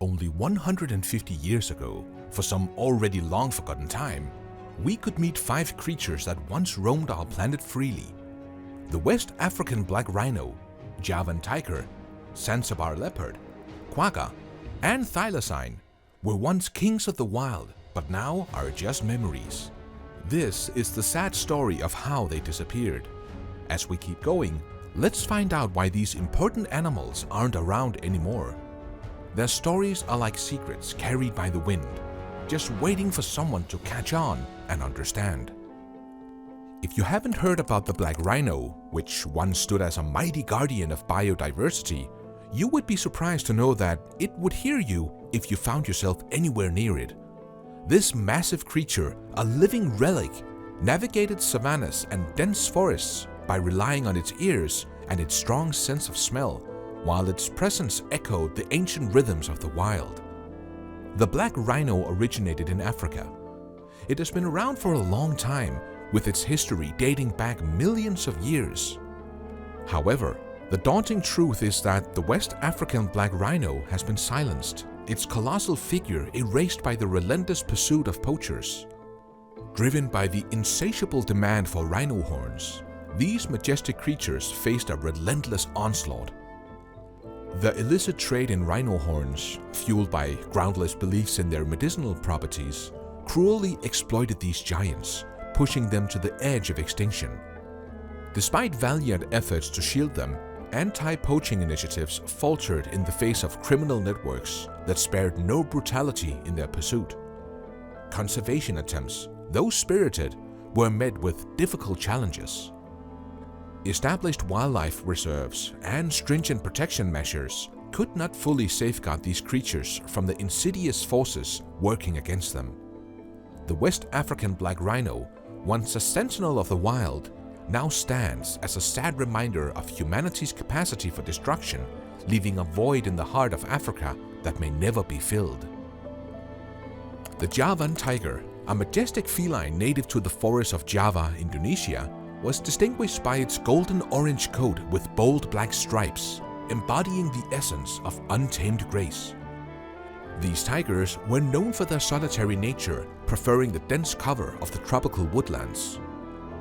Only 150 years ago, for some already long forgotten time, we could meet 5 creatures that once roamed our planet freely. The West African Black Rhino, Javan Tiger, Zanzibar Leopard, Quagga, and Thylacine were once kings of the wild, but now are just memories. This is the sad story of how they disappeared. As we keep going, let's find out why these important animals aren't around anymore. Their stories are like secrets carried by the wind, just waiting for someone to catch on and understand. If you haven't heard about the Black Rhino, which once stood as a mighty guardian of biodiversity, you would be surprised to know that it would hear you if you found yourself anywhere near it. This massive creature, a living relic, navigated savannas and dense forests by relying on its ears and its strong sense of smell, while its presence echoed the ancient rhythms of the wild. The black rhino originated in Africa. It has been around for a long time, with its history dating back millions of years. However, the daunting truth is that the West African black rhino has been silenced, its colossal figure erased by the relentless pursuit of poachers. Driven by the insatiable demand for rhino horns, these majestic creatures faced a relentless onslaught. The illicit trade in rhino horns, fueled by groundless beliefs in their medicinal properties, cruelly exploited these giants, pushing them to the edge of extinction. Despite valiant efforts to shield them, anti-poaching initiatives faltered in the face of criminal networks that spared no brutality in their pursuit. Conservation attempts, though spirited, were met with difficult challenges. Established wildlife reserves and stringent protection measures could not fully safeguard these creatures from the insidious forces working against them. The West African black rhino, once a sentinel of the wild, now stands as a sad reminder of humanity's capacity for destruction, leaving a void in the heart of Africa that may never be filled. The Javan tiger, a majestic feline native to the forests of Java, Indonesia, was distinguished by its golden-orange coat with bold black stripes, embodying the essence of untamed grace. These tigers were known for their solitary nature, preferring the dense cover of the tropical woodlands.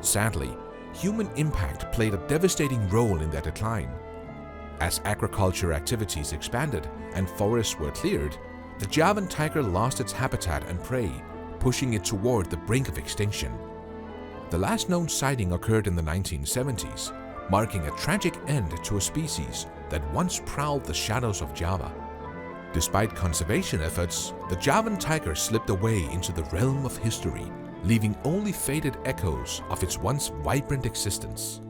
Sadly, human impact played a devastating role in their decline. As agriculture activities expanded and forests were cleared, the Javan tiger lost its habitat and prey, pushing it toward the brink of extinction. The last known sighting occurred in the 1970s, marking a tragic end to a species that once prowled the shadows of Java. Despite conservation efforts, the Javan tiger slipped away into the realm of history, leaving only faded echoes of its once vibrant existence.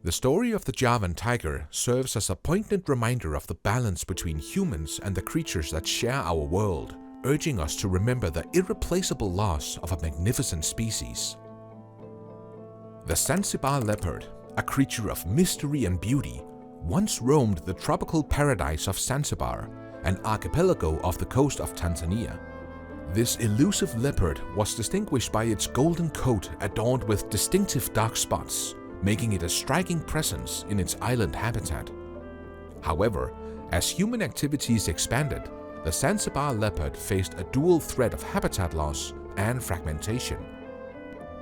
The story of the Javan tiger serves as a poignant reminder of the balance between humans and the creatures that share our world, urging us to remember the irreplaceable loss of a magnificent species. The Zanzibar leopard, a creature of mystery and beauty, once roamed the tropical paradise of Zanzibar, an archipelago off the coast of Tanzania. This elusive leopard was distinguished by its golden coat adorned with distinctive dark spots, making it a striking presence in its island habitat. However, as human activities expanded, the Zanzibar leopard faced a dual threat of habitat loss and fragmentation.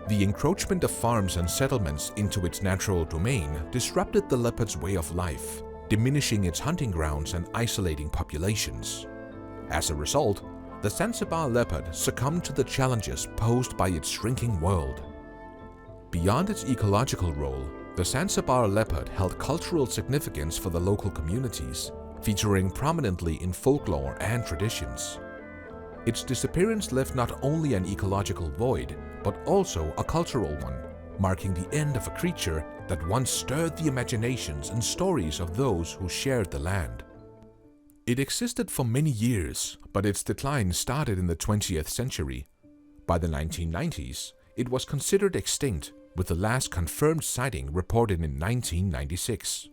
The encroachment of farms and settlements into its natural domain disrupted the leopard's way of life, diminishing its hunting grounds and isolating populations. As a result, the Zanzibar leopard succumbed to the challenges posed by its shrinking world. Beyond its ecological role, the Zanzibar leopard held cultural significance for the local communities, featuring prominently in folklore and traditions. Its disappearance left not only an ecological void, but also a cultural one, marking the end of a creature that once stirred the imaginations and stories of those who shared the land. It existed for many years, but its decline started in the 20th century. By the 1990s, it was considered extinct, with the last confirmed sighting reported in 1996.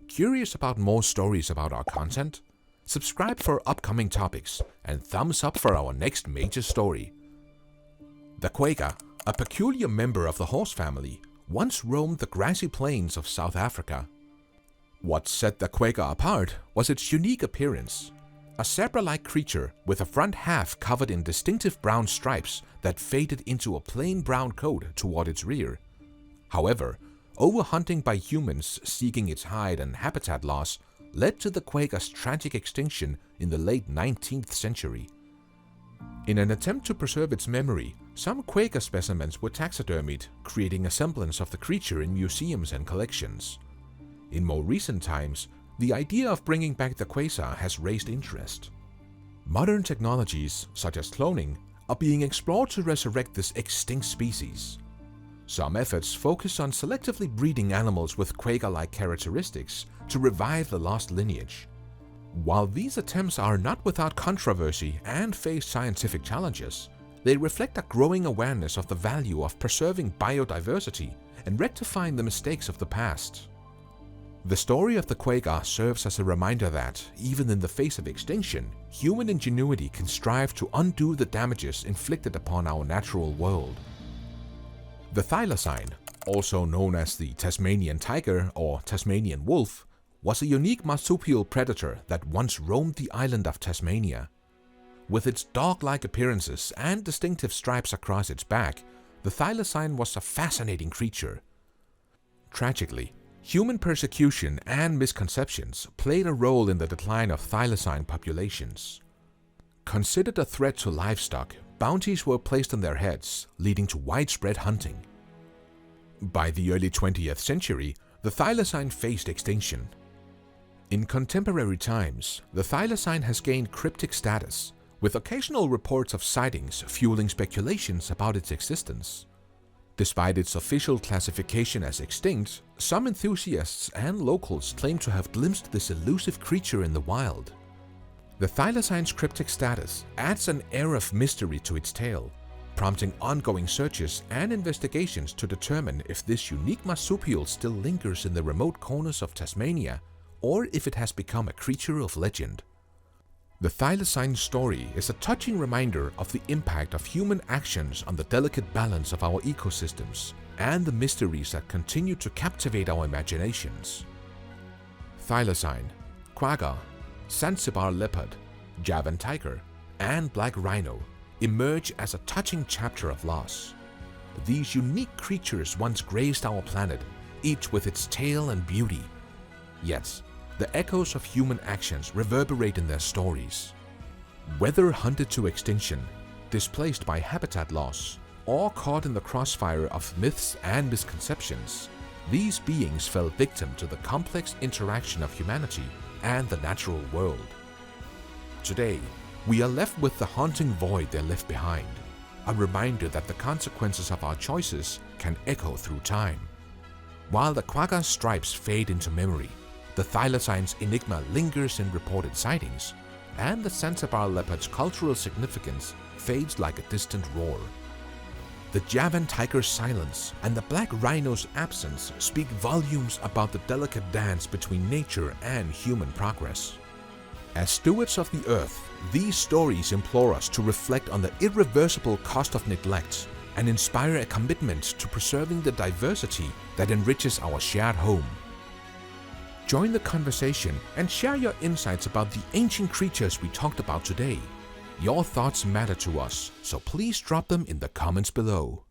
Curious about more stories about our content? Subscribe for upcoming topics and thumbs up for our next major story. The Quagga, a peculiar member of the horse family, once roamed the grassy plains of South Africa. What set the Quagga apart was its unique appearance. a zebra-like creature with a front half covered in distinctive brown stripes that faded into a plain brown coat toward its rear. However, overhunting by humans seeking its hide and habitat loss led to the quagga's tragic extinction in the late 19th century. In an attempt to preserve its memory, some quagga specimens were taxidermied, creating a semblance of the creature in museums and collections. In more recent times, the idea of bringing back the quasar has raised interest. Modern technologies, such as cloning, are being explored to resurrect this extinct species. Some efforts focus on selectively breeding animals with quagga-like characteristics to revive the lost lineage. While these attempts are not without controversy and face scientific challenges, they reflect a growing awareness of the value of preserving biodiversity and rectifying the mistakes of the past. The story of the quagga serves as a reminder that, even in the face of extinction, human ingenuity can strive to undo the damages inflicted upon our natural world. The thylacine, also known as the Tasmanian tiger or Tasmanian wolf, was a unique marsupial predator that once roamed the island of Tasmania. With its dog-like appearances and distinctive stripes across its back, the thylacine was a fascinating creature. Tragically, human persecution and misconceptions played a role in the decline of thylacine populations. Considered a threat to livestock, bounties were placed on their heads, leading to widespread hunting. By the early 20th century, the thylacine faced extinction. In contemporary times, the thylacine has gained cryptic status, with occasional reports of sightings fueling speculations about its existence. Despite its official classification as extinct, some enthusiasts and locals claim to have glimpsed this elusive creature in the wild. The thylacine's cryptic status adds an air of mystery to its tale, prompting ongoing searches and investigations to determine if this unique marsupial still lingers in the remote corners of Tasmania or if it has become a creature of legend. The thylacine story is a touching reminder of the impact of human actions on the delicate balance of our ecosystems and the mysteries that continue to captivate our imaginations. Thylacine, quagga, Zanzibar leopard, Javan tiger, and black rhino emerge as a touching chapter of loss. These unique creatures once graced our planet, each with its tale and beauty. Yet, the echoes of human actions reverberate in their stories. Whether hunted to extinction, displaced by habitat loss, or caught in the crossfire of myths and misconceptions, these beings fell victim to the complex interaction of humanity and the natural world. Today, we are left with the haunting void they left behind, a reminder that the consequences of our choices can echo through time. While the quagga's stripes fade into memory, the thylacine's enigma lingers in reported sightings, and the Zanzibar leopard's cultural significance fades like a distant roar. The Javan tiger's silence and the black rhino's absence speak volumes about the delicate dance between nature and human progress. As stewards of the earth, these stories implore us to reflect on the irreversible cost of neglect and inspire a commitment to preserving the diversity that enriches our shared home. Join the conversation and share your insights about the ancient creatures we talked about today. Your thoughts matter to us, so please drop them in the comments below.